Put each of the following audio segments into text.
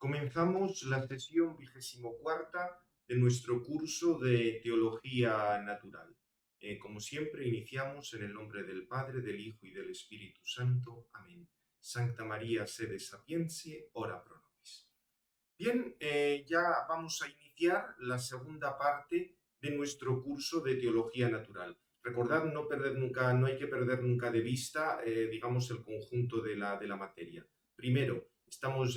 Comenzamos la sesión 24ª de nuestro curso de Teología Natural. Como siempre, iniciamos en el nombre del Padre, del Hijo y del Espíritu Santo. Amén. Sancta María, sede sapientiae, ora pro nobis. Bien, ya vamos a iniciar la segunda parte de nuestro curso de Teología Natural. Recordad, no hay que perder nunca de vista, digamos, el conjunto de la materia. Primero,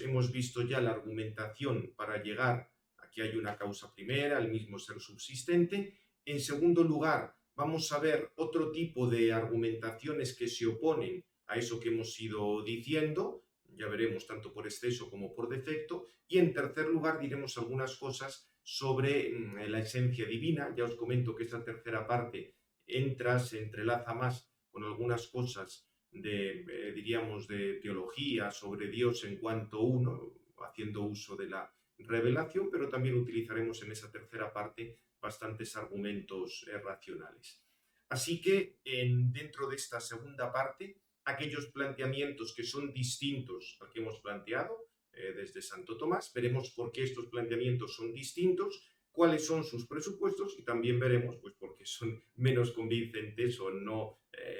hemos visto ya la argumentación para llegar a que hay una causa primera, el mismo ser subsistente. En segundo lugar, vamos a ver otro tipo de argumentaciones que se oponen a eso que hemos ido diciendo, ya veremos tanto por exceso como por defecto. Y en tercer lugar diremos algunas cosas sobre la esencia divina. Ya os comento que esta tercera parte se entrelaza más con algunas cosas diríamos, de teología sobre Dios en cuanto uno, haciendo uso de la revelación, pero también utilizaremos en esa tercera parte bastantes argumentos racionales. Así que dentro de esta segunda parte, aquellos planteamientos que son distintos al que hemos planteado desde Santo Tomás, veremos por qué estos planteamientos son distintos, cuáles son sus presupuestos y también veremos pues, por qué son menos convincentes o no,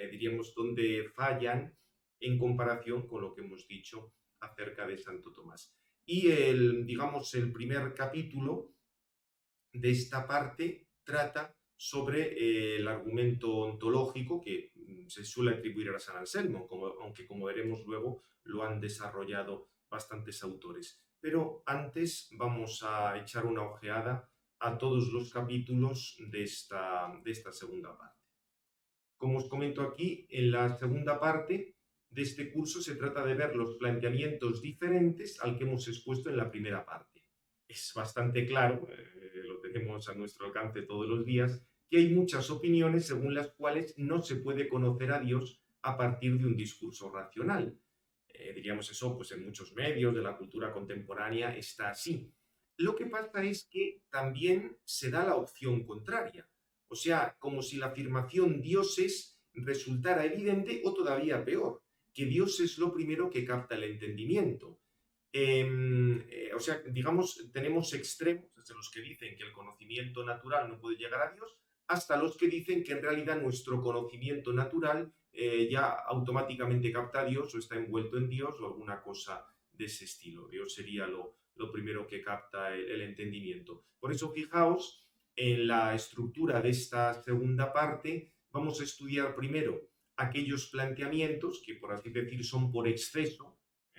diríamos, dónde fallan en comparación con lo que hemos dicho acerca de Santo Tomás. Y digamos, el primer capítulo de esta parte trata sobre el argumento ontológico que se suele atribuir a San Anselmo, aunque como veremos luego lo han desarrollado bastantes autores. Pero antes vamos a echar una ojeada a todos los capítulos de esta segunda parte. Como os comento aquí, en la segunda parte de este curso se trata de ver los planteamientos diferentes al que hemos expuesto en la primera parte. Es bastante claro, lo tenemos a nuestro alcance todos los días, que hay muchas opiniones según las cuales no se puede conocer a Dios a partir de un discurso racional. Diríamos eso, pues en muchos medios de la cultura contemporánea está así. Lo que pasa es que también se da la opción contraria. O sea, como si la afirmación Dios es resultara evidente o todavía peor, que Dios es lo primero que capta el entendimiento. O sea, digamos, tenemos extremos, desde los que dicen que el conocimiento natural no puede llegar a Dios, hasta los que dicen que en realidad nuestro conocimiento natural ya automáticamente capta a Dios o está envuelto en Dios o alguna cosa de ese estilo. Dios sería lo primero que capta el entendimiento. Por eso, fijaos, en la estructura de esta segunda parte vamos a estudiar primero aquellos planteamientos que, por así decir, son por exceso,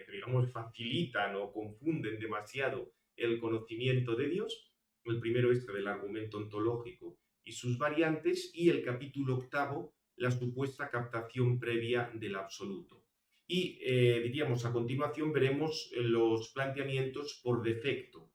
digamos, facilitan o confunden demasiado el conocimiento de Dios. El primero del argumento ontológico y sus variantes, y el capítulo 8, la supuesta captación previa del absoluto. Y diríamos a continuación veremos los planteamientos por defecto.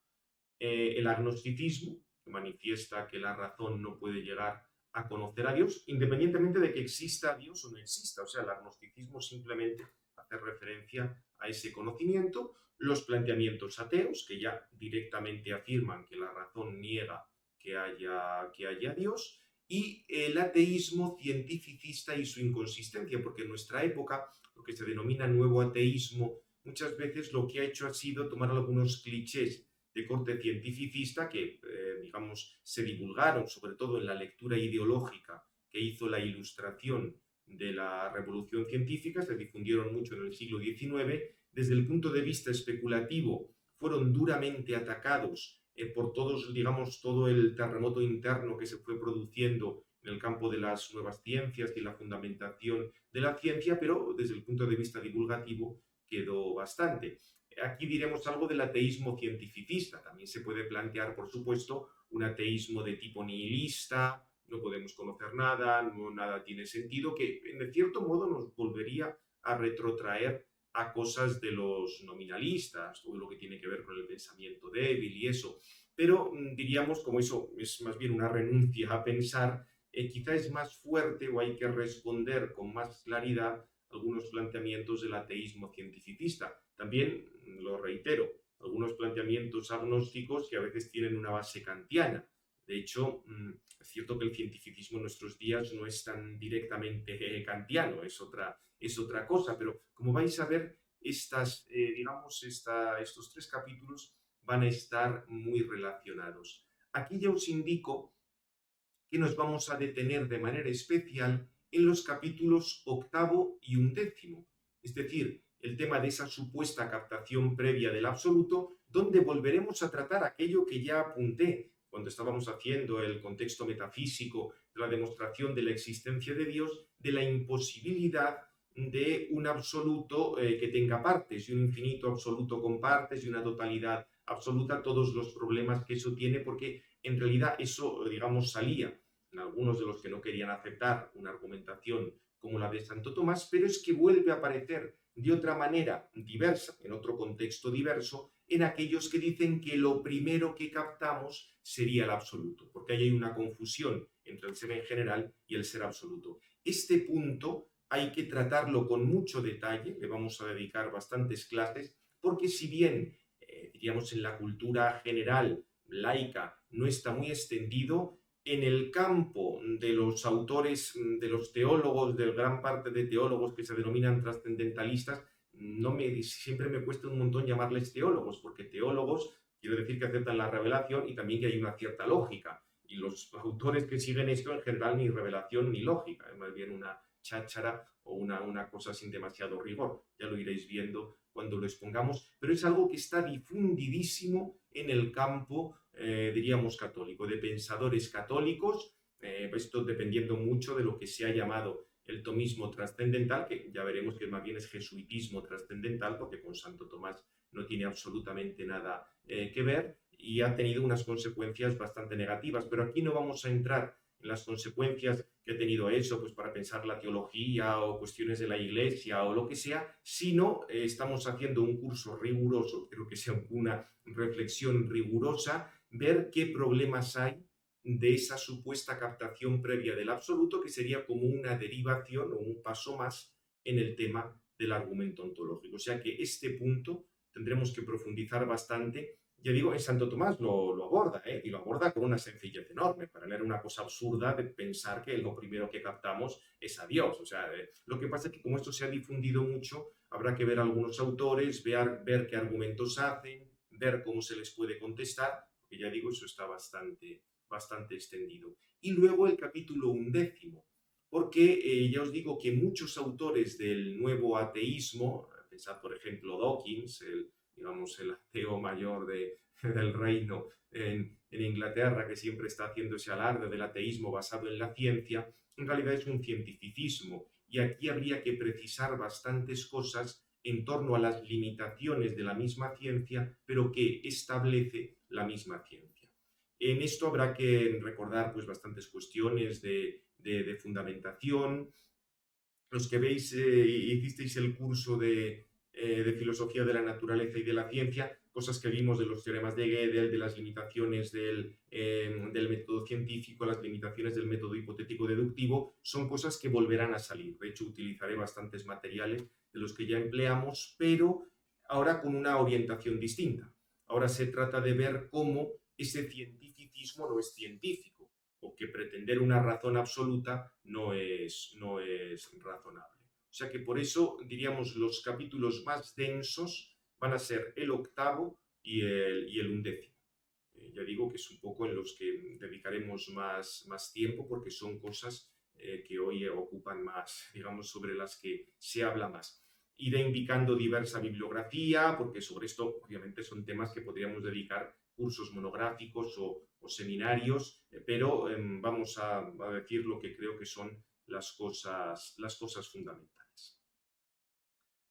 El agnosticismo, que manifiesta que la razón no puede llegar a conocer a Dios, independientemente de que exista Dios o no exista. O sea, el agnosticismo simplemente hace referencia a ese conocimiento. Los planteamientos ateos, que ya directamente afirman que la razón niega que haya Dios, y el ateísmo cientificista y su inconsistencia, porque en nuestra época lo que se denomina nuevo ateísmo muchas veces lo que ha hecho ha sido tomar algunos clichés de corte cientificista que, digamos, se divulgaron sobre todo en la lectura ideológica que hizo la Ilustración de la Revolución Científica, se difundieron mucho en el siglo XIX. Desde el punto de vista especulativo fueron duramente atacados por todos, digamos, todo el terremoto interno que se fue produciendo en el campo de las nuevas ciencias y la fundamentación de la ciencia, pero desde el punto de vista divulgativo quedó bastante. Aquí diremos algo del ateísmo cientificista. También se puede plantear, por supuesto, un ateísmo de tipo nihilista, no podemos conocer nada, nada tiene sentido, que en cierto modo nos volvería a retrotraer a cosas de los nominalistas, todo lo que tiene que ver con el pensamiento débil y eso. Pero diríamos, como eso es más bien una renuncia a pensar, quizá es más fuerte o hay que responder con más claridad algunos planteamientos del ateísmo cientificista. También, lo reitero, algunos planteamientos agnósticos que a veces tienen una base kantiana. De hecho, es cierto que el cientificismo en nuestros días no es tan directamente kantiano, es otra cosa, pero como vais a ver, estos tres capítulos van a estar muy relacionados. Aquí ya os indico que nos vamos a detener de manera especial en los capítulos 8 y 11, es decir, el tema de esa supuesta captación previa del absoluto, donde volveremos a tratar aquello que ya apunté cuando estábamos haciendo el contexto metafísico de la demostración de la existencia de Dios, de la imposibilidad de un absoluto que tenga partes, y un infinito absoluto con partes, y una totalidad absoluta, todos los problemas que eso tiene, porque en realidad eso, digamos, salía en algunos de los que no querían aceptar una argumentación como la de Santo Tomás, pero es que vuelve a aparecer de otra manera diversa, en otro contexto diverso, en aquellos que dicen que lo primero que captamos sería el absoluto, porque ahí hay una confusión entre el ser en general y el ser absoluto. Este punto hay que tratarlo con mucho detalle, le vamos a dedicar bastantes clases, porque si bien, diríamos, en la cultura general, laica, no está muy extendido, en el campo de los autores, de los teólogos, de gran parte de teólogos que se denominan trascendentalistas, siempre me cuesta un montón llamarles teólogos, porque teólogos quiere decir que aceptan la revelación y también que hay una cierta lógica. Y los autores que siguen esto en general ni revelación ni lógica, es más bien una cháchara o una cosa sin demasiado rigor. Ya lo iréis viendo cuando lo expongamos, pero es algo que está difundidísimo en el campo, diríamos, católico, de pensadores católicos, esto dependiendo mucho de lo que se ha llamado el tomismo trascendental, que ya veremos que más bien es jesuitismo trascendental, porque con Santo Tomás no tiene absolutamente nada que ver, y ha tenido unas consecuencias bastante negativas, pero aquí no vamos a entrar en las consecuencias que ha tenido eso, pues para pensar la teología o cuestiones de la Iglesia o lo que sea, sino estamos haciendo un curso riguroso, creo que sea una reflexión rigurosa, ver qué problemas hay de esa supuesta captación previa del absoluto, que sería como una derivación o un paso más en el tema del argumento ontológico. O sea que este punto tendremos que profundizar bastante. Ya digo, en Santo Tomás lo aborda, y lo aborda con una sencillez enorme, para no era una cosa absurda de pensar que lo primero que captamos es a Dios. O sea, lo que pasa es que como esto se ha difundido mucho, habrá que ver algunos autores, ver qué argumentos hacen, ver cómo se les puede contestar, porque ya digo, eso está bastante extendido. Y luego el capítulo 11, porque ya os digo que muchos autores del nuevo ateísmo, pensad por ejemplo Dawkins, el ateo mayor del reino en Inglaterra, que siempre está haciendo ese alarde del ateísmo basado en la ciencia, en realidad es un cientificismo. Y aquí habría que precisar bastantes cosas en torno a las limitaciones de la misma ciencia, pero que establece la misma ciencia. En esto habrá que recordar pues bastantes cuestiones de fundamentación. Los que veis, hicisteis el curso de filosofía de la naturaleza y de la ciencia, cosas que vimos de los teoremas de Gödel, de las limitaciones del método científico, las limitaciones del método hipotético deductivo, son cosas que volverán a salir. De hecho, utilizaré bastantes materiales de los que ya empleamos, pero ahora con una orientación distinta. Ahora se trata de ver cómo ese cientificismo no es científico, o que pretender una razón absoluta no es razonable. O sea que por eso, diríamos, los capítulos más densos van a ser el 8 y el 11. Ya digo que es un poco en los que dedicaremos más tiempo, porque son cosas que hoy ocupan más, digamos, sobre las que se habla más. Iré indicando diversa bibliografía, porque sobre esto obviamente son temas que podríamos dedicar cursos monográficos o seminarios, pero vamos a decir lo que creo que son las cosas fundamentales.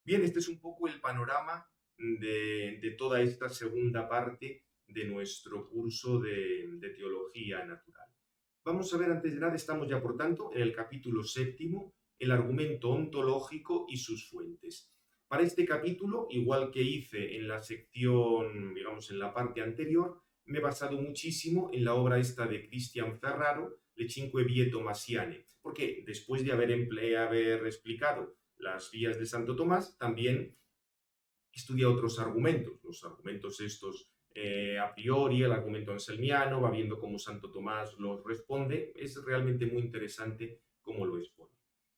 Bien, este es un poco el panorama de toda esta segunda parte de nuestro curso de Teología Natural. Vamos a ver, antes de nada, estamos ya, por tanto, en el capítulo 7, el argumento ontológico y sus fuentes. Para este capítulo, igual que hice en la sección, digamos, en la parte anterior, me he basado muchísimo en la obra esta de Cristian Ferraro, Le Cinque Vie Tomasiane, porque después de haber explicado las vías de Santo Tomás, también estudia otros argumentos, los argumentos estos a priori, el argumento anselmiano, va viendo cómo Santo Tomás los responde. Es realmente muy interesante cómo lo expone.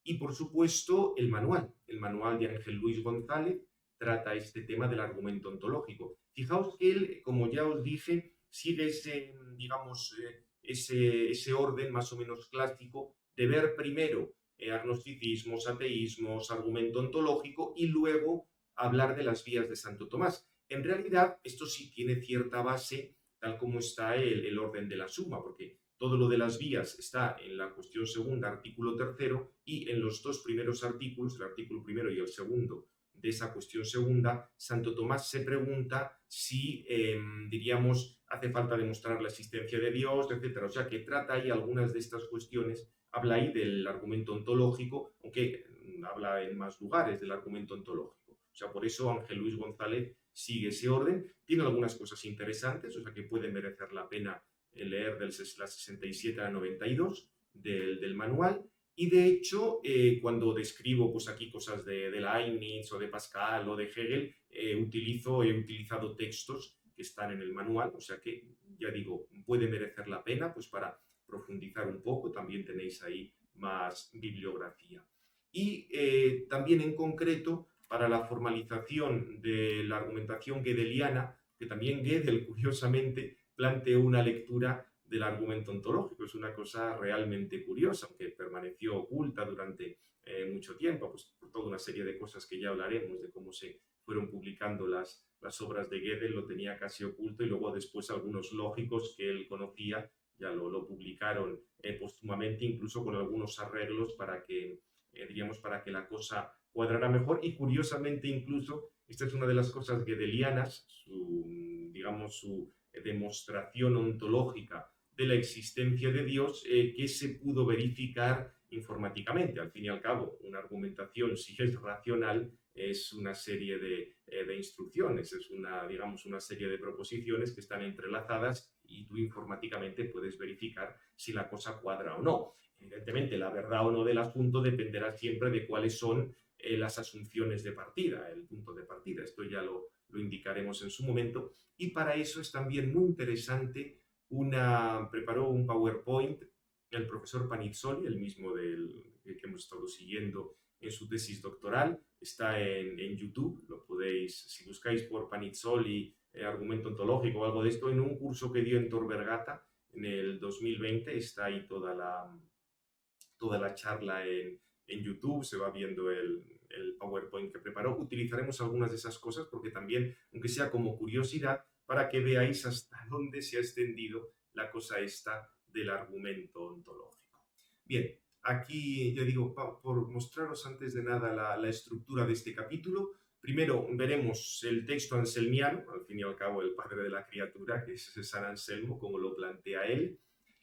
Y por supuesto el manual de Ángel Luis González, trata este tema del argumento ontológico. Fijaos que él, como ya os dije, sigue ese, digamos, ese orden más o menos clásico de ver primero agnosticismos, ateísmos, argumento ontológico y luego hablar de las vías de Santo Tomás. En realidad, esto sí tiene cierta base, tal como está el orden de la suma, porque todo lo de las vías está en la cuestión segunda, artículo tercero, y en los dos primeros artículos, el artículo primero y el segundo de esa cuestión segunda, Santo Tomás se pregunta si, diríamos, hace falta demostrar la existencia de Dios, etc. O sea, que trata ahí algunas de estas cuestiones, habla ahí del argumento ontológico, aunque habla en más lugares del argumento ontológico. O sea, por eso Ángel Luis González sigue ese orden. Tiene algunas cosas interesantes, o sea, que puede merecer la pena leer de la 67 a la 92 del manual. Y de hecho, cuando describo pues aquí cosas de Leibniz o de Pascal o de Hegel, he utilizado textos que están en el manual, o sea que, ya digo, puede merecer la pena pues para profundizar un poco, también tenéis ahí más bibliografía. Y también en concreto, para la formalización de la argumentación gödeliana, que también Gödel, curiosamente, planteó una lectura del argumento ontológico. Es una cosa realmente curiosa, aunque permaneció oculta durante mucho tiempo, pues por toda una serie de cosas que ya hablaremos, de cómo se fueron publicando las obras de Gödel, lo tenía casi oculto, y luego después algunos lógicos que él conocía ya lo publicaron póstumamente, incluso con algunos arreglos para que, diríamos, para que la cosa cuadrara mejor. Y curiosamente, incluso, esta es una de las cosas gödelianas, digamos, su demostración ontológica de la existencia de Dios, que se pudo verificar informáticamente. Al fin y al cabo, una argumentación, si es racional, es una serie de instrucciones, es digamos, una serie de proposiciones que están entrelazadas y tú informáticamente puedes verificar si la cosa cuadra o no. Evidentemente, la verdad o no del asunto dependerá siempre de cuáles son las asunciones de partida, el punto de partida. Esto ya lo indicaremos en su momento. Y para eso es también muy interesante, preparó un PowerPoint el profesor Panizzoli, el mismo que hemos estado siguiendo en su tesis doctoral. Está en YouTube, lo podéis, si buscáis por Panizzoli, argumento ontológico o algo de esto, en un curso que dio en Tor Vergata en el 2020, está ahí toda la charla en YouTube, se va viendo el PowerPoint que preparó. Utilizaremos algunas de esas cosas porque también, aunque sea como curiosidad, para que veáis hasta dónde se ha extendido la cosa esta del argumento ontológico. Bien, aquí ya digo, por mostraros antes de nada la estructura de este capítulo, primero veremos el texto anselmiano, al fin y al cabo el padre de la criatura, que es San Anselmo, como lo plantea él.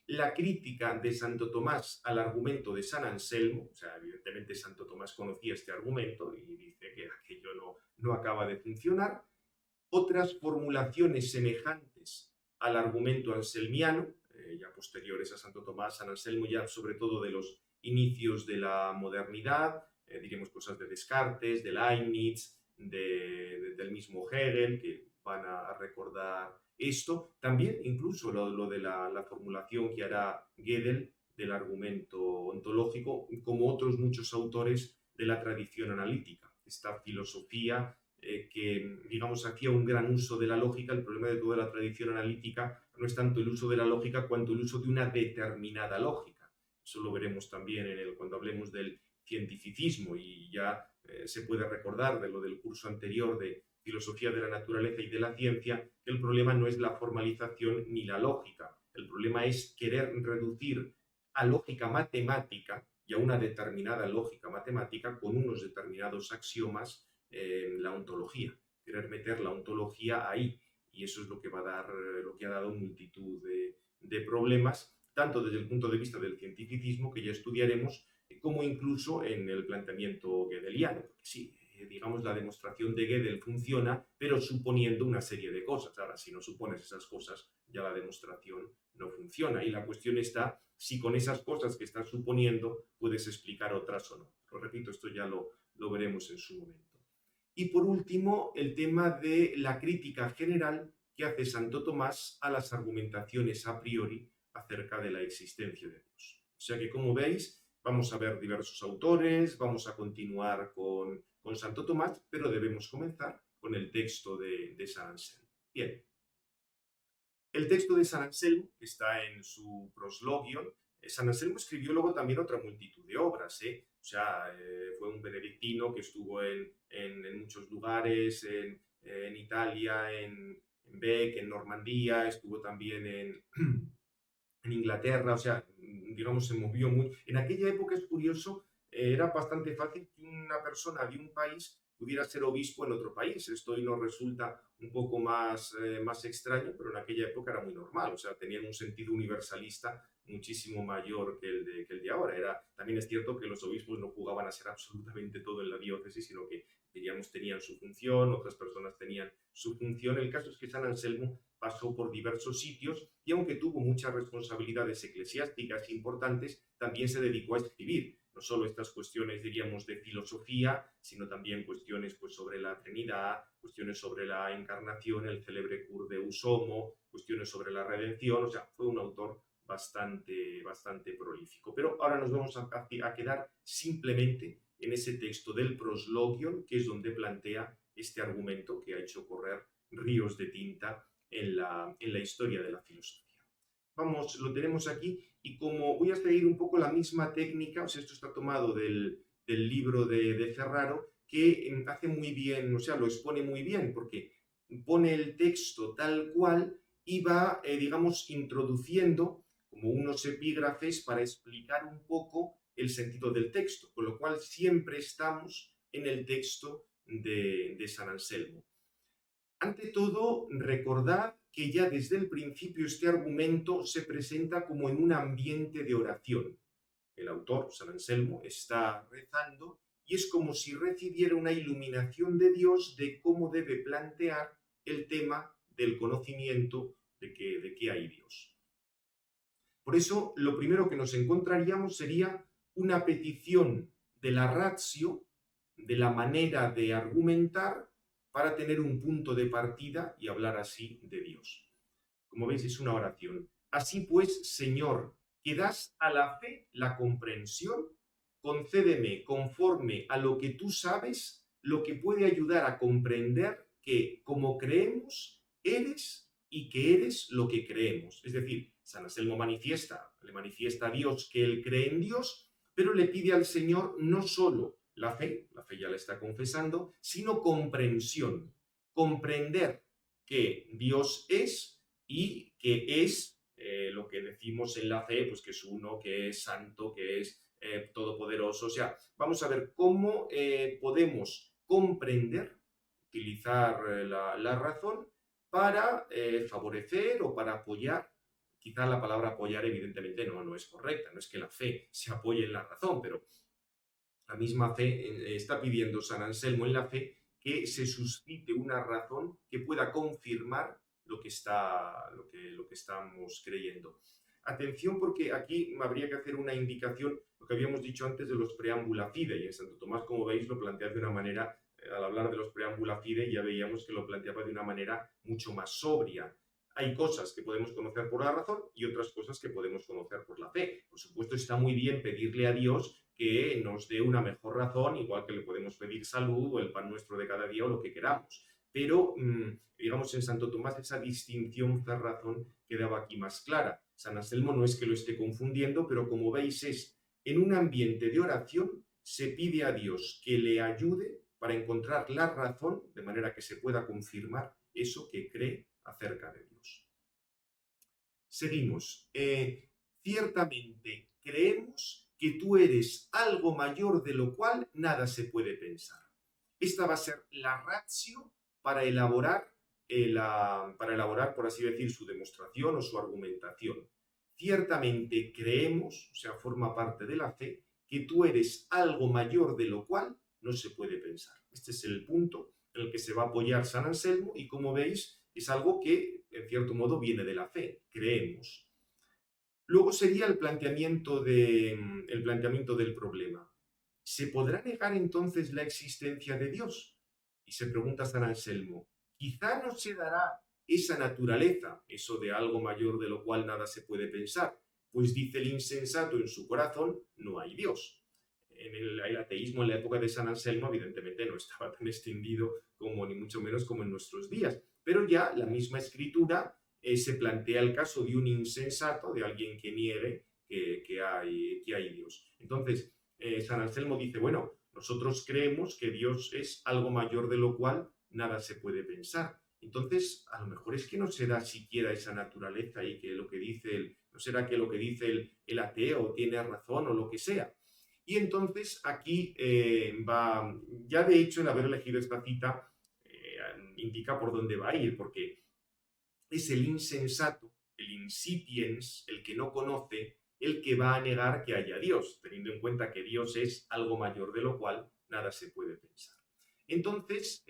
La crítica de Santo Tomás al argumento de San Anselmo, o sea, evidentemente Santo Tomás conocía este argumento y dice que aquello no acaba de funcionar. Otras formulaciones semejantes al argumento anselmiano, ya posteriores a Santo Tomás, San Anselmo, ya sobre todo de los inicios de la modernidad, diremos cosas de Descartes, de Leibniz, del mismo Hegel, que van a recordar esto. También incluso lo de la formulación que hará Gödel del argumento ontológico, como otros muchos autores de la tradición analítica. Esta filosofía que, digamos, hacía un gran uso de la lógica. El problema de toda la tradición analítica no es tanto el uso de la lógica cuanto el uso de una determinada lógica. Eso lo veremos también cuando hablemos del cientificismo, y ya se puede recordar de lo del curso anterior de filosofía de la naturaleza y de la ciencia, que el problema no es la formalización ni la lógica. El problema es querer reducir a lógica matemática y a una determinada lógica matemática con unos determinados axiomas la ontología, querer meter la ontología ahí, y eso es lo que va a dar, lo que ha dado multitud de problemas, tanto desde el punto de vista del cientificismo, que ya estudiaremos, como incluso en el planteamiento gödeliano, porque sí, digamos, la demostración de Gödel funciona, pero suponiendo una serie de cosas. Ahora, si no supones esas cosas, ya la demostración no funciona, y la cuestión está si con esas cosas que estás suponiendo puedes explicar otras o no. Lo repito, esto ya lo veremos en su momento. Y por último, el tema de la crítica general que hace Santo Tomás a las argumentaciones a priori acerca de la existencia de Dios. O sea que, como veis, vamos a ver diversos autores, vamos a continuar con con Santo Tomás, pero debemos comenzar con el texto de San Anselmo. Bien, el texto de San Anselmo, que está en su Proslogion, San Anselmo escribió luego también otra multitud de obras, O sea, fue un benedictino que estuvo en muchos lugares, en Italia, en Bec, en Normandía, estuvo también en Inglaterra, o sea, digamos, se movió muy. En aquella época es curioso, era bastante fácil que una persona de un país pudiera ser obispo en otro país. Esto hoy nos resulta un poco más extraño, pero en aquella época era muy normal, o sea, tenían un sentido universalista muchísimo mayor que el de ahora. También es cierto que los obispos no jugaban a ser absolutamente todo en la diócesis, sino que, diríamos, tenían su función, otras personas tenían su función. El caso es que San Anselmo pasó por diversos sitios y aunque tuvo muchas responsabilidades eclesiásticas importantes, también se dedicó a escribir. No solo estas cuestiones, diríamos, de filosofía, sino también cuestiones pues, sobre la Trinidad, cuestiones sobre la encarnación, el célebre Cur Deus Homo, cuestiones sobre la redención. O sea, fue un autor bastante prolífico. Pero ahora nos vamos a quedar simplemente en ese texto del Proslogion, que es donde plantea este argumento que ha hecho correr ríos de tinta en la historia de la filosofía. Vamos, lo tenemos aquí y como voy a seguir un poco la misma técnica, o sea, esto está tomado del libro de Ferraro, que hace muy bien, o sea, lo expone muy bien, porque pone el texto tal cual y va, digamos, introduciendo como unos epígrafes para explicar un poco el sentido del texto, con lo cual siempre estamos en el texto de San Anselmo. Ante todo, recordad que ya desde el principio este argumento se presenta como en un ambiente de oración. El autor, San Anselmo, está rezando y es como si recibiera una iluminación de Dios de cómo debe plantear el tema del conocimiento de que hay Dios. Por eso, lo primero que nos encontraríamos sería una petición de la ratio, de la manera de argumentar, para tener un punto de partida y hablar así de Dios. Como veis, es una oración. Así pues, Señor, que das a la fe la comprensión, concédeme, conforme a lo que tú sabes, lo que puede ayudar a comprender que, como creemos, eres y que eres lo que creemos. Es decir, San Anselmo le manifiesta a Dios que él cree en Dios, pero le pide al Señor no solo la fe ya la está confesando, sino comprensión, comprender que Dios es y que es lo que decimos en la fe, pues que es uno, que es santo, que es todopoderoso. O sea, vamos a ver cómo podemos comprender, utilizar la razón para favorecer o para apoyar. Quizá la palabra apoyar evidentemente no es correcta, no es que la fe se apoye en la razón, pero la misma fe está pidiendo San Anselmo en la fe que se suscite una razón que pueda confirmar lo que estamos creyendo. Atención, porque aquí habría que hacer una indicación, lo que habíamos dicho antes de los preámbula fidei. Y en Santo Tomás, como veis, lo plantea de una manera, al hablar de los preámbula fidei, ya veíamos que lo planteaba de una manera mucho más sobria. Hay cosas que podemos conocer por la razón y otras cosas que podemos conocer por la fe. Por supuesto, está muy bien pedirle a Dios que nos dé una mejor razón, igual que le podemos pedir salud o el pan nuestro de cada día o lo que queramos. Pero, digamos, en Santo Tomás esa distinción fe-razón quedaba aquí más clara. San Anselmo no es que lo esté confundiendo, pero como veis es, en un ambiente de oración se pide a Dios que le ayude para encontrar la razón, de manera que se pueda confirmar eso que cree acerca de Dios. Seguimos. Ciertamente creemos que tú eres algo mayor de lo cual nada se puede pensar. Esta va a ser la ratio para elaborar, por así decir, su demostración o su argumentación. Ciertamente creemos, o sea, forma parte de la fe, que tú eres algo mayor de lo cual no se puede pensar. Este es el punto en el que se va a apoyar San Anselmo y, como veis, es algo que, en cierto modo, viene de la fe. Creemos. Luego sería el planteamiento del problema. ¿Se podrá negar entonces la existencia de Dios? Y se pregunta San Anselmo, quizá no se dará esa naturaleza, eso de algo mayor de lo cual nada se puede pensar, pues dice el insensato en su corazón, no hay Dios. el ateísmo en la época de San Anselmo evidentemente no estaba tan extendido como ni mucho menos como en nuestros días, pero ya la misma escritura se plantea el caso de un insensato, de alguien que niegue que hay Dios. Entonces, San Anselmo dice, bueno, nosotros creemos que Dios es algo mayor de lo cual nada se puede pensar. Entonces, a lo mejor es que no se da siquiera esa naturaleza y que lo que dice no será que lo que dice el ateo tiene razón o lo que sea. Y entonces aquí ya de hecho el haber elegido esta cita indica por dónde va a ir, porque es el insensato, el insipiens, el que no conoce, el que va a negar que haya Dios, teniendo en cuenta que Dios es algo mayor de lo cual nada se puede pensar. Entonces,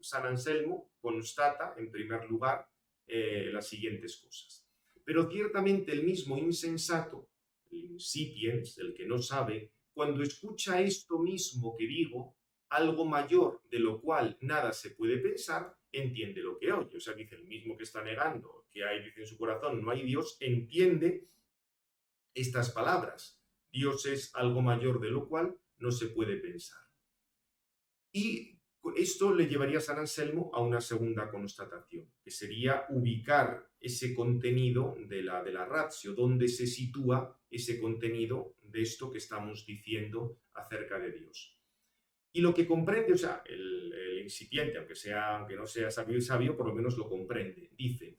San Anselmo constata, en primer lugar, las siguientes cosas. Pero ciertamente el mismo insensato, el insipiens, el que no sabe, cuando escucha esto mismo que digo, algo mayor de lo cual nada se puede pensar, entiende lo que oye. O sea, dice el mismo que está negando, que hay, dice en su corazón, no hay Dios, entiende estas palabras. Dios es algo mayor de lo cual no se puede pensar. Y esto le llevaría a San Anselmo a una segunda constatación, que sería ubicar ese contenido de la ratio, donde se sitúa ese contenido de esto que estamos diciendo acerca de Dios. Y lo que comprende, o sea, el incipiente, aunque no sea sabio, por lo menos lo comprende. Dice,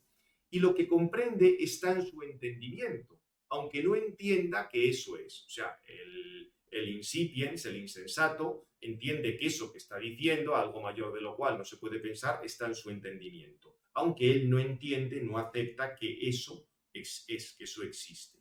y lo que comprende está en su entendimiento, aunque no entienda que eso es. O sea, el incipiens, el insensato, entiende que eso que está diciendo, algo mayor de lo cual no se puede pensar, está en su entendimiento. Aunque él no entiende, no acepta que eso que eso existe.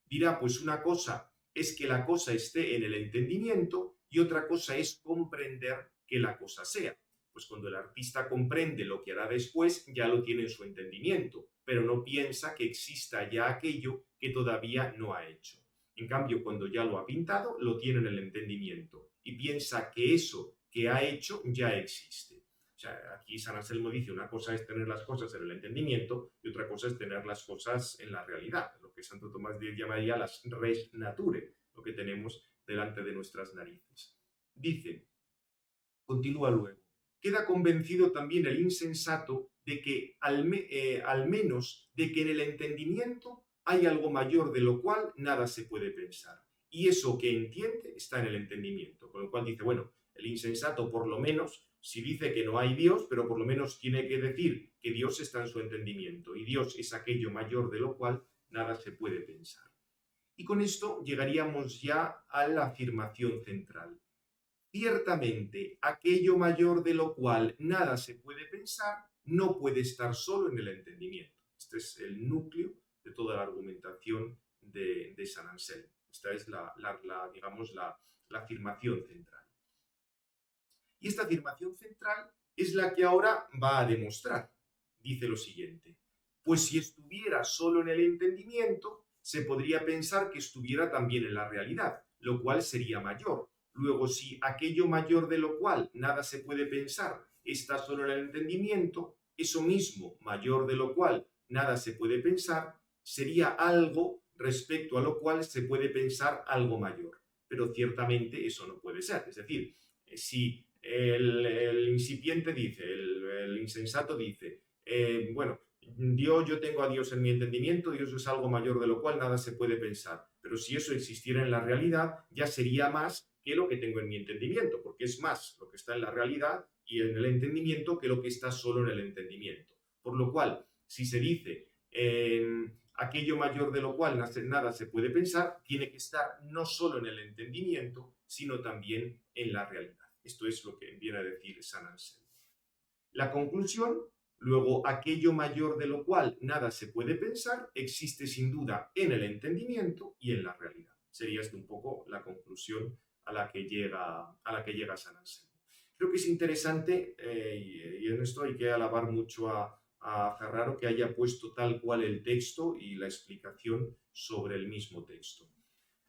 Dirá, pues una cosa es que la cosa esté en el entendimiento y otra cosa es comprender que la cosa sea. Pues cuando el artista comprende lo que hará después, ya lo tiene en su entendimiento, pero no piensa que exista ya aquello que todavía no ha hecho. En cambio, cuando ya lo ha pintado, lo tiene en el entendimiento y piensa que eso que ha hecho ya existe. O sea, aquí San Anselmo dice, una cosa es tener las cosas en el entendimiento y otra cosa es tener las cosas en la realidad, lo que Santo Tomás llamaría las res nature, lo que tenemos delante de nuestras narices. Dice, continúa luego, queda convencido también el insensato de que al menos de que en el entendimiento hay algo mayor de lo cual nada se puede pensar. Y eso que entiende está en el entendimiento. Con lo cual dice, bueno, el insensato por lo menos, si dice que no hay Dios, pero por lo menos tiene que decir que Dios está en su entendimiento. Y Dios es aquello mayor de lo cual nada se puede pensar. Y con esto llegaríamos ya a la afirmación central. Ciertamente, aquello mayor de lo cual nada se puede pensar no puede estar solo en el entendimiento. Este es el núcleo de toda la argumentación de San Anselmo. Esta es digamos, la afirmación central. Y esta afirmación central es la que ahora va a demostrar. Dice lo siguiente, pues si estuviera solo en el entendimiento, se podría pensar que estuviera también en la realidad, lo cual sería mayor. Luego, si aquello mayor de lo cual nada se puede pensar está solo en el entendimiento, eso mismo mayor de lo cual nada se puede pensar sería algo respecto a lo cual se puede pensar algo mayor. Pero ciertamente eso no puede ser. Es decir, si el incipiente dice, el insensato dice, bueno, yo tengo a Dios en mi entendimiento, Dios es algo mayor de lo cual nada se puede pensar. Pero si eso existiera en la realidad, ya sería más que lo que tengo en mi entendimiento, porque es más lo que está en la realidad y en el entendimiento que lo que está solo en el entendimiento. Por lo cual, si se dice aquello mayor de lo cual nada se puede pensar, tiene que estar no solo en el entendimiento, sino también en la realidad. Esto es lo que viene a decir San Anselmo. La conclusión, luego, aquello mayor de lo cual nada se puede pensar, existe sin duda en el entendimiento y en la realidad. Sería esto un poco la conclusión a la que llega San Anselmo. Creo que es interesante, y en esto hay que alabar mucho a Ferraro, que haya puesto tal cual el texto y la explicación sobre el mismo texto.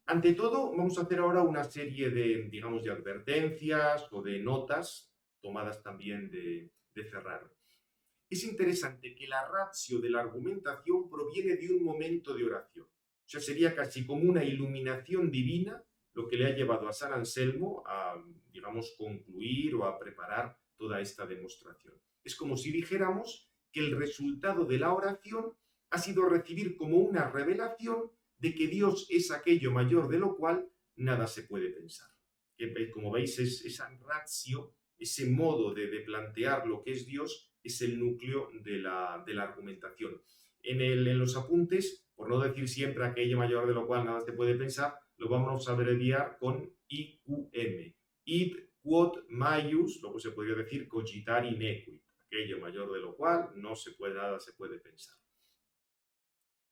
Ante todo, vamos a hacer ahora una serie digamos, de advertencias o de notas tomadas también de Ferraro. Es interesante que la ratio de la argumentación proviene de un momento de oración. O sea, sería casi como una iluminación divina lo que le ha llevado a San Anselmo a, digamos, concluir o a preparar toda esta demostración. Es como si dijéramos que el resultado de la oración ha sido recibir como una revelación de que Dios es aquello mayor de lo cual nada se puede pensar. Que, como veis, esa ratio, ese modo de plantear lo que es Dios, es el núcleo de la argumentación. En los apuntes, por no decir siempre aquello mayor de lo cual nada se puede pensar, lo vamos a abreviar con IQM. Id quod maius, luego se podría decir cogitar inequit, aquello mayor de lo cual nada se puede pensar.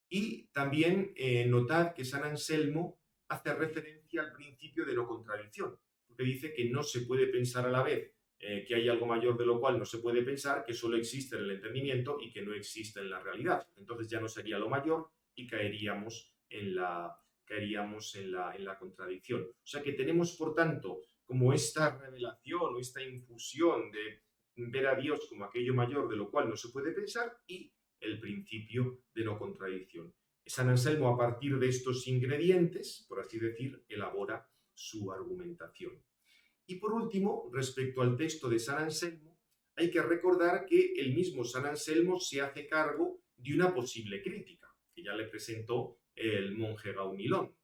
Y también notad que San Anselmo hace referencia al principio de no contradicción, porque dice que no se puede pensar a la vez que hay algo mayor de lo cual no se puede pensar, que solo existe en el entendimiento y que no existe en la realidad. Entonces ya no sería lo mayor y caeríamos en la contradicción. O sea que tenemos, por tanto, como esta revelación o esta infusión de ver a Dios como aquello mayor de lo cual no se puede pensar y el principio de no contradicción. San Anselmo, a partir de estos ingredientes, por así decir, elabora su argumentación. Y por último, respecto al texto de San Anselmo, hay que recordar que el mismo San Anselmo se hace cargo de una posible crítica, que ya le presentó el monje Gaunilón.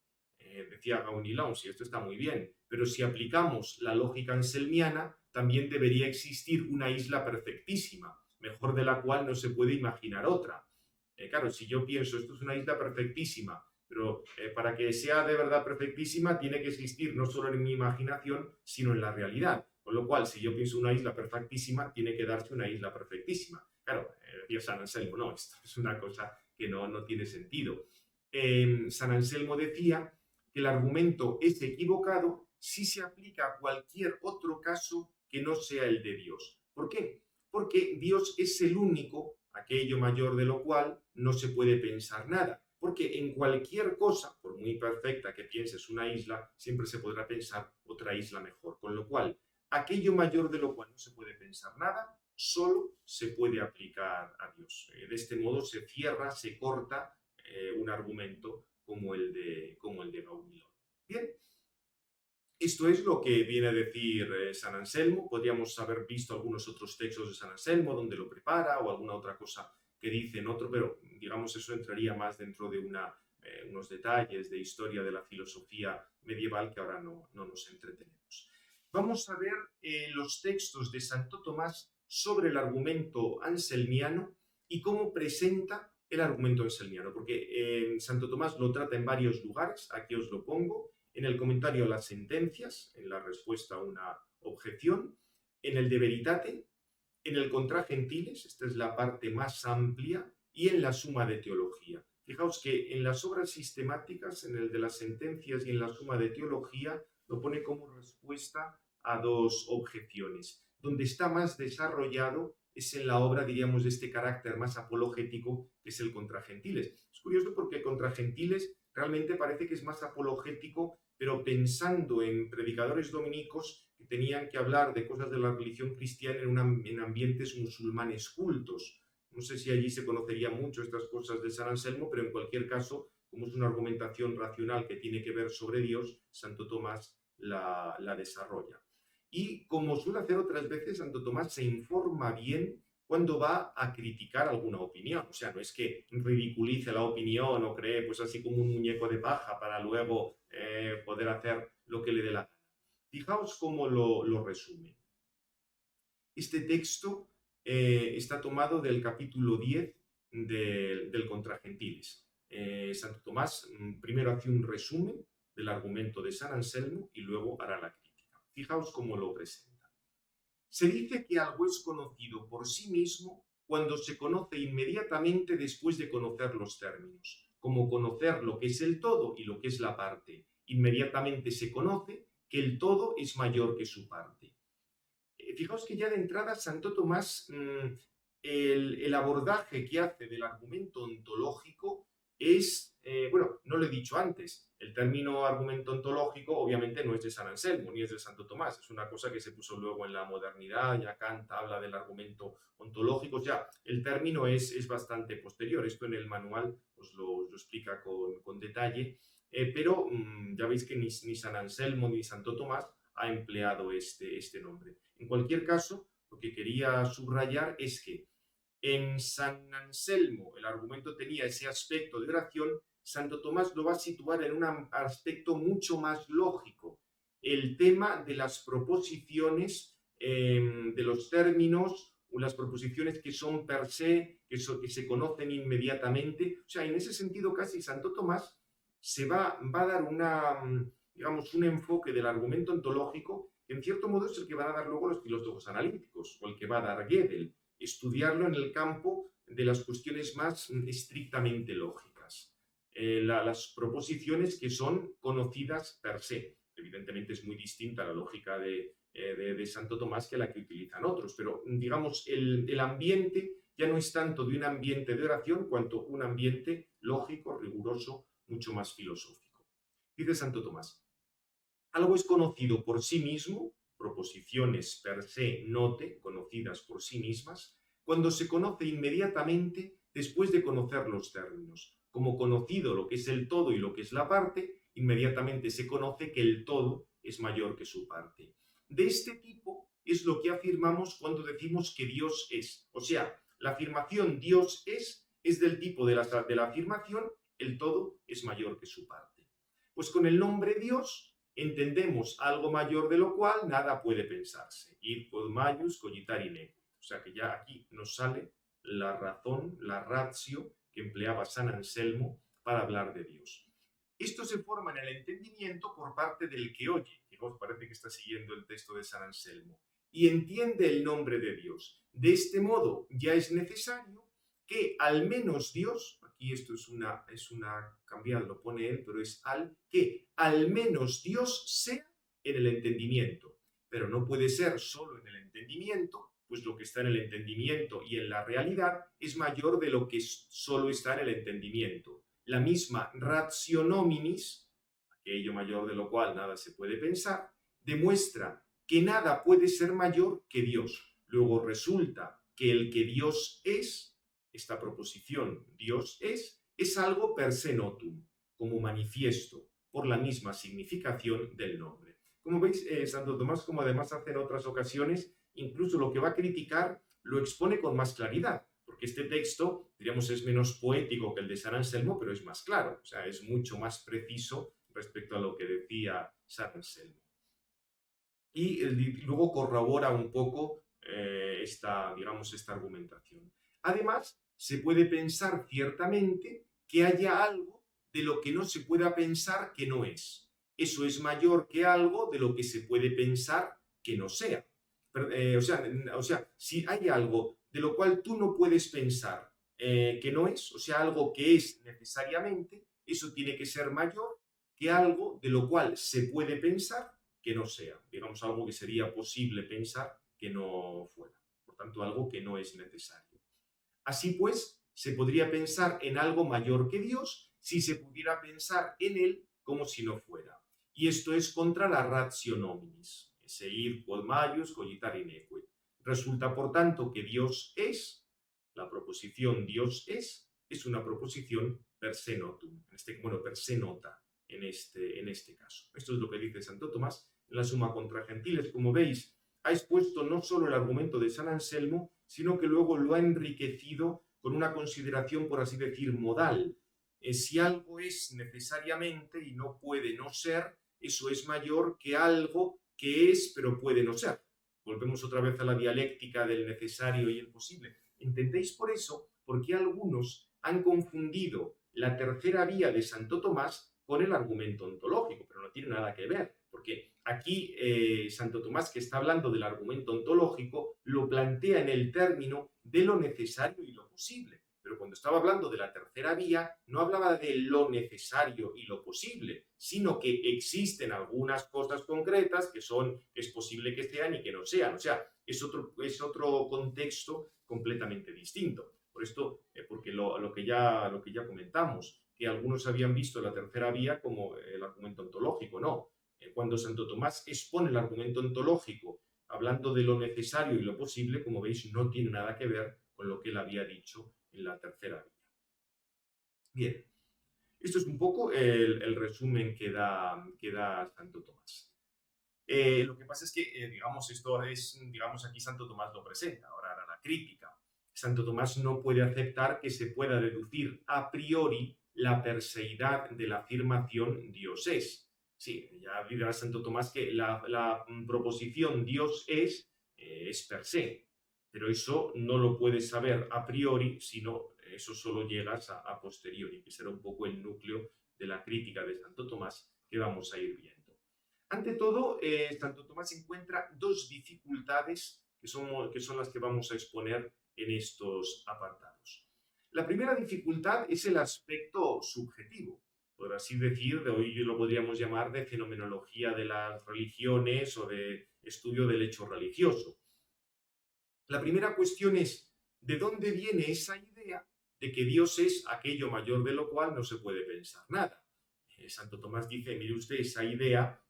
Decía Gaunilón, sí, esto está muy bien, pero si aplicamos la lógica anselmiana, también debería existir una isla perfectísima, mejor de la cual no se puede imaginar otra. Claro, si yo pienso, esto es una isla perfectísima, pero para que sea de verdad perfectísima tiene que existir no solo en mi imaginación, sino en la realidad. Con lo cual, si yo pienso una isla perfectísima, tiene que darse una isla perfectísima. Claro, decía San Anselmo, no, esto es una cosa que no tiene sentido. San Anselmo decía que el argumento es equivocado si se aplica a cualquier otro caso que no sea el de Dios. ¿Por qué? Porque Dios es el único, aquello mayor de lo cual no se puede pensar nada. Porque en cualquier cosa, por muy perfecta que pienses una isla, siempre se podrá pensar otra isla mejor. Con lo cual, aquello mayor de lo cual no se puede pensar nada, solo se puede aplicar a Dios. De este modo se cierra, se corta un argumento como el de Gaunilón. Bien, esto es lo que viene a decir San Anselmo. Podríamos haber visto algunos otros textos de San Anselmo donde lo prepara o alguna otra cosa que dice en otro, pero digamos eso entraría más dentro de unos detalles de historia de la filosofía medieval que ahora no nos entretenemos. Vamos a ver los textos de Santo Tomás sobre el argumento anselmiano y cómo presenta el argumento anselmiano, porque Santo Tomás lo trata en varios lugares, aquí os lo pongo, en el comentario a las sentencias, en la respuesta a una objeción, en el de Veritate, en el Contra Gentiles, esta es la parte más amplia, y en la Suma de Teología. Fijaos que en las obras sistemáticas, en el de las sentencias y en la Suma de Teología, lo pone como respuesta a dos objeciones. Donde está más desarrollado es en la obra, diríamos, de este carácter más apologético, que es el Contra Gentiles. Es curioso porque el Contra Gentiles realmente parece que es más apologético, pero pensando en predicadores dominicos que tenían que hablar de cosas de la religión cristiana en ambientes musulmanes cultos. No sé si allí se conocería mucho estas cosas de San Anselmo, pero en cualquier caso, como es una argumentación racional que tiene que ver sobre Dios, Santo Tomás la desarrolla. Y como suele hacer otras veces, Santo Tomás se informa bien cuando va a criticar alguna opinión. O sea, no es que ridiculice la opinión o cree pues así como un muñeco de paja para luego poder hacer lo que le dé la gana. Fijaos cómo lo resume. Este texto está tomado del capítulo 10 del Contra Gentiles. Santo Tomás primero hace un resumen del argumento de San Anselmo y luego hará la crítica. Fijaos cómo lo presenta. Se dice que algo es conocido por sí mismo cuando se conoce inmediatamente después de conocer los términos, como conocer lo que es el todo y lo que es la parte. Inmediatamente se conoce que el todo es mayor que su parte. Fijaos que ya de entrada Santo Tomás, el abordaje que hace del argumento ontológico es, bueno, no lo he dicho antes, El término argumento ontológico obviamente no es de San Anselmo ni es de Santo Tomás, es una cosa que se puso luego en la modernidad, ya Kant habla del argumento ontológico, o sea, el término es bastante posterior, esto en el manual os lo explica con detalle, pero ya veis que ni San Anselmo ni Santo Tomás ha empleado este nombre. En cualquier caso, lo que quería subrayar es que en San Anselmo el argumento tenía ese aspecto de oración, Santo Tomás lo va a situar en un aspecto mucho más lógico. El tema de las proposiciones, de los términos, las proposiciones que son per se, que se conocen inmediatamente. O sea, en ese sentido casi Santo Tomás se va a dar digamos, un enfoque del argumento ontológico que en cierto modo es el que van a dar luego los filósofos analíticos, o el que va a dar Gödel, estudiarlo en el campo de las cuestiones más estrictamente lógicas. Las proposiciones que son conocidas per se. Evidentemente es muy distinta la lógica de Santo Tomás que la que utilizan otros, pero digamos el ambiente ya no es tanto de un ambiente de oración cuanto un ambiente lógico, riguroso, mucho más filosófico. Dice Santo Tomás, algo es conocido por sí mismo, proposiciones per se note, conocidas por sí mismas, cuando se conoce inmediatamente después de conocer los términos. Como conocido lo que es el todo y lo que es la parte, inmediatamente se conoce que el todo es mayor que su parte. De este tipo es lo que afirmamos cuando decimos que Dios es. O sea, la afirmación Dios es del tipo de la afirmación el todo es mayor que su parte. Pues con el nombre Dios entendemos algo mayor de lo cual nada puede pensarse. Id quod maius cogitar in equit. O sea que ya aquí nos sale la razón, la ratio que empleaba San Anselmo para hablar de Dios. Esto se forma en el entendimiento por parte del que oye, que os parece que está siguiendo el texto de San Anselmo, y entiende el nombre de Dios. De este modo ya es necesario que al menos Dios, aquí esto es una cambiada, lo pone él, pero es que al menos Dios sea en el entendimiento. Pero no puede ser solo en el entendimiento, pues lo que está en el entendimiento y en la realidad es mayor de lo que solo está en el entendimiento. La misma ratio nominis, aquello mayor de lo cual nada se puede pensar, demuestra que nada puede ser mayor que Dios. Luego resulta que el que Dios es, esta proposición Dios es algo per se notum, como manifiesto por la misma significación del nombre. Como veis, Santo Tomás, como además hace en otras ocasiones, incluso lo que va a criticar lo expone con más claridad, porque este texto, diríamos, es menos poético que el de San Anselmo, pero es más claro, o sea, es mucho más preciso respecto a lo que decía San Anselmo. Y luego corrobora un poco esta argumentación. Además, se puede pensar ciertamente que haya algo de lo que no se pueda pensar que no es. Eso es mayor que algo de lo que se puede pensar que no sea. O sea, si hay algo de lo cual tú no puedes pensar que no es, o sea, algo que es necesariamente, eso tiene que ser mayor que algo de lo cual se puede pensar que no sea. Digamos, algo que sería posible pensar que no fuera. Por tanto, algo que no es necesario. Así pues, se podría pensar en algo mayor que Dios si se pudiera pensar en él como si no fuera. Y esto es contra la ratio nominis, ese ir quod maius cogitar in equit. Resulta, por tanto, que Dios es, la proposición Dios es una proposición per se notum, per se nota en este caso. Esto es lo que dice Santo Tomás en la Summa contra Gentiles. Como veis, ha expuesto no solo el argumento de San Anselmo, sino que luego lo ha enriquecido con una consideración, por así decir, modal. Si algo es necesariamente y no puede no ser, eso es mayor que algo que es pero puede no ser. Volvemos otra vez a la dialéctica del necesario y el posible. ¿Entendéis por eso? Porque algunos han confundido la tercera vía de Santo Tomás con el argumento ontológico, pero no tiene nada que ver, porque aquí Santo Tomás, que está hablando del argumento ontológico, lo plantea en el término de lo necesario y lo posible. Pero cuando estaba hablando de la tercera vía, no hablaba de lo necesario y lo posible, sino que existen algunas cosas concretas que es posible que sean y que no sean. O sea, es otro contexto completamente distinto. Por esto, porque lo que ya comentamos, que algunos habían visto la tercera vía como el argumento ontológico, no. Cuando Santo Tomás expone el argumento ontológico hablando de lo necesario y lo posible, como veis, no tiene nada que ver con lo que él había dicho en la tercera vía. Bien, esto es un poco el resumen que da Santo Tomás. Lo que pasa es que, digamos, aquí Santo Tomás lo presenta, ahora hará la crítica. Santo Tomás no puede aceptar que se pueda deducir a priori la perseidad de la afirmación Dios es. Sí, ya dirá Santo Tomás que la proposición Dios es per se, pero eso no lo puedes saber a priori, sino eso solo llegas a posteriori, que será un poco el núcleo de la crítica de Santo Tomás que vamos a ir viendo. Ante todo, Santo Tomás encuentra dos dificultades que son las que vamos a exponer en estos apartados. La primera dificultad es el aspecto subjetivo, por así decir, de hoy lo podríamos llamar de fenomenología de las religiones o de estudio del hecho religioso. La primera cuestión es, ¿de dónde viene esa idea de que Dios es aquello mayor de lo cual no se puede pensar nada? Santo Tomás dice, mire usted, esa idea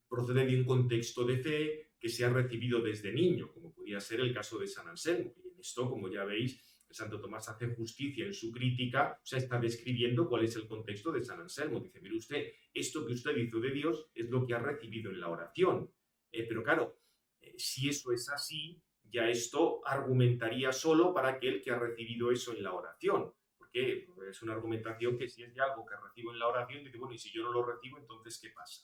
procede de un contexto de fe que se ha recibido desde niño, como podría ser el caso de San Anselmo. Y en esto, como ya veis, Santo Tomás hace justicia en su crítica, o sea, está describiendo cuál es el contexto de San Anselmo. Dice, mire usted, esto que usted dice de Dios es lo que ha recibido en la oración. Pero claro, si eso es así, ya esto argumentaría solo para aquel que ha recibido eso en la oración. Porque es una argumentación que si es de algo que recibo en la oración, dice, bueno, y si yo no lo recibo, entonces, ¿qué pasa?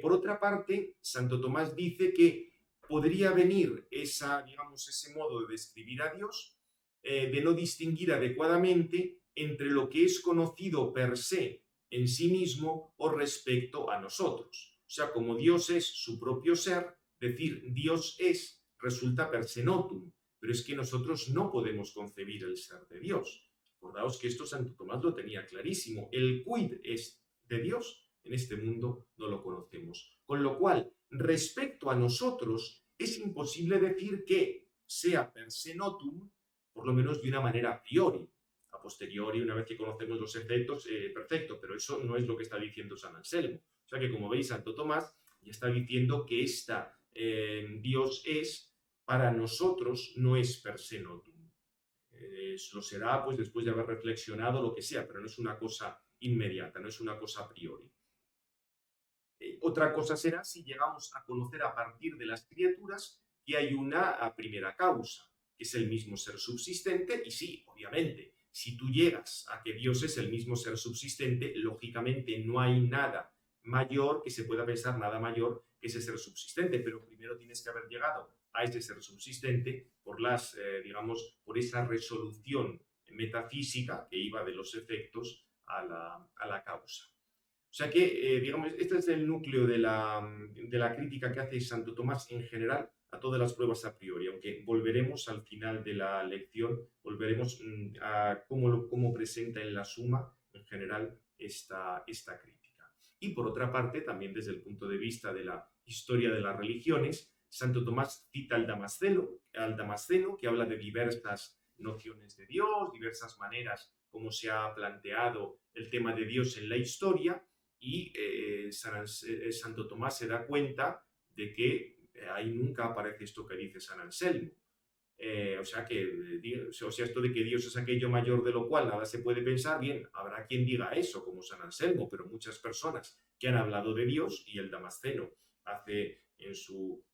Por otra parte, Santo Tomás dice que podría venir ese modo de describir a Dios, de no distinguir adecuadamente entre lo que es conocido per se en sí mismo o respecto a nosotros. O sea, como Dios es su propio ser, decir Dios es resulta per se notum, pero es que nosotros no podemos concebir el ser de Dios. Acordaos que esto Santo Tomás lo tenía clarísimo. El quid es de Dios en este mundo no lo conocemos. Con lo cual, respecto a nosotros, es imposible decir que sea per se notum, por lo menos de una manera a priori. A posteriori, una vez que conocemos los efectos, perfecto, pero eso no es lo que está diciendo San Anselmo. O sea que, como veis, Santo Tomás ya está diciendo que Dios es, para nosotros, no es per se notum. Lo será pues después de haber reflexionado lo que sea, pero no es una cosa inmediata, no es una cosa a priori. Otra cosa será si llegamos a conocer a partir de las criaturas que hay una primera causa, que es el mismo ser subsistente, y sí, obviamente, si tú llegas a que Dios es el mismo ser subsistente, lógicamente no hay nada mayor que se pueda pensar, nada mayor que ese ser subsistente, pero primero tienes que haber llegado a ese ser subsistente por esa resolución metafísica que iba de los efectos a la causa. O sea que, este es el núcleo de la crítica que hace Santo Tomás en general a todas las pruebas a priori, aunque volveremos al final de la lección, volveremos a cómo presenta en la suma en general esta crítica. Y por otra parte, también desde el punto de vista de la historia de las religiones, Santo Tomás cita al Damasceno, que habla de diversas nociones de Dios, diversas maneras como se ha planteado el tema de Dios en la historia, y Santo Tomás se da cuenta de que ahí nunca aparece esto que dice San Anselmo. O sea, esto de que Dios es aquello mayor de lo cual nada se puede pensar, bien, habrá quien diga eso, como San Anselmo, pero muchas personas que han hablado de Dios, y el Damasceno hace en su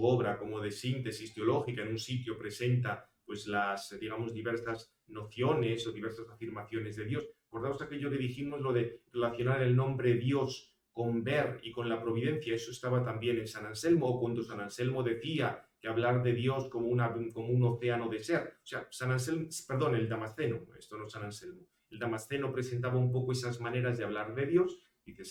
obra como de síntesis teológica, en un sitio presenta pues las, diversas nociones o diversas afirmaciones de Dios. Acordaos aquello que dijimos, lo de relacionar el nombre Dios con ver y con la providencia, eso estaba también en San Anselmo, o cuando San Anselmo decía que hablar de Dios como un océano de ser. O sea, el Damasceno, esto no es San Anselmo, el Damasceno presentaba un poco esas maneras de hablar de Dios. Dice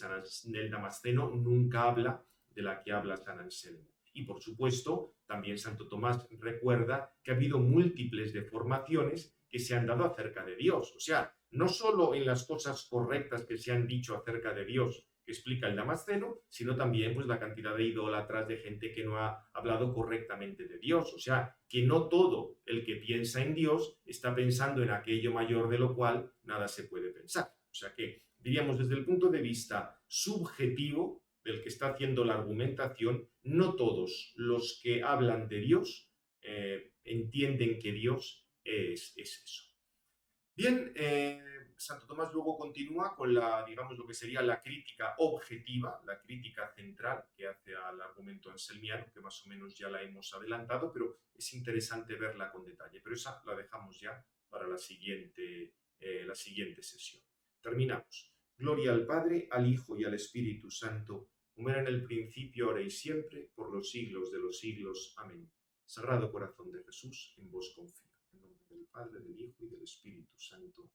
el Damasceno nunca habla de la que habla San Anselmo. Y por supuesto, también Santo Tomás recuerda que ha habido múltiples deformaciones que se han dado acerca de Dios. O sea, no solo en las cosas correctas que se han dicho acerca de Dios que explica el Damasceno, sino también pues la cantidad de idólatras, de gente que no ha hablado correctamente de Dios. O sea, que no todo el que piensa en Dios está pensando en aquello mayor de lo cual nada se puede pensar. O sea que, diríamos, desde el punto de vista subjetivo del que está haciendo la argumentación, no todos los que hablan de Dios entienden que Dios es eso. Bien, Santo Tomás luego continúa con digamos, lo que sería la crítica objetiva, la crítica central que hace al argumento anselmiano, que más o menos ya la hemos adelantado, pero es interesante verla con detalle. Pero esa la dejamos ya para la siguiente sesión. Terminamos. Gloria al Padre, al Hijo y al Espíritu Santo, como era en el principio, ahora y siempre, por los siglos de los siglos. Amén. Sagrado Corazón de Jesús, en vos confío. En nombre del Padre, del Hijo y del Espíritu Santo.